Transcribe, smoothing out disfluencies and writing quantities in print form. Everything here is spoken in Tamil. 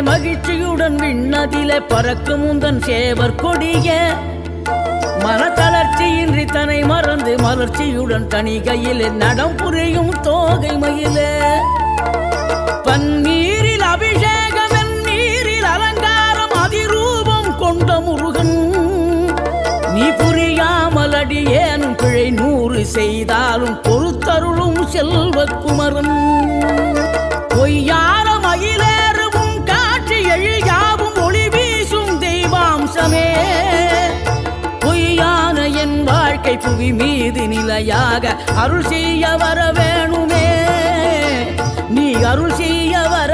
மகிழ்ச்சியுடன் விண்ணதிலே பறக்கும் முந்தன் சேவர் கொடிய மனத்தளர்ச்சியின்றி தன்னை மறந்து மலர்ச்சியுடன் தனிகையிலே நடம் புரியும் தோகை மயிலே பன்னீரில் அபிஷேகம் நீரில் அலங்காரம் அதிரூபம் கொண்ட முருகன் நீ புரியாமல் அடியேனும் பிழை 100 செய்தாலும் பொறுத்தருளும் செல்வக்குமரன் பொய்யான மயிலேறும் காட்சி எழியாவும் ஒளி வீசும் தெய்வாம்சமே பொய்யான என் வாழ்க்கை புவி மீது நிலையாக அருள் செய்ய வர வேணுமே நீ அருள் செய்ய வர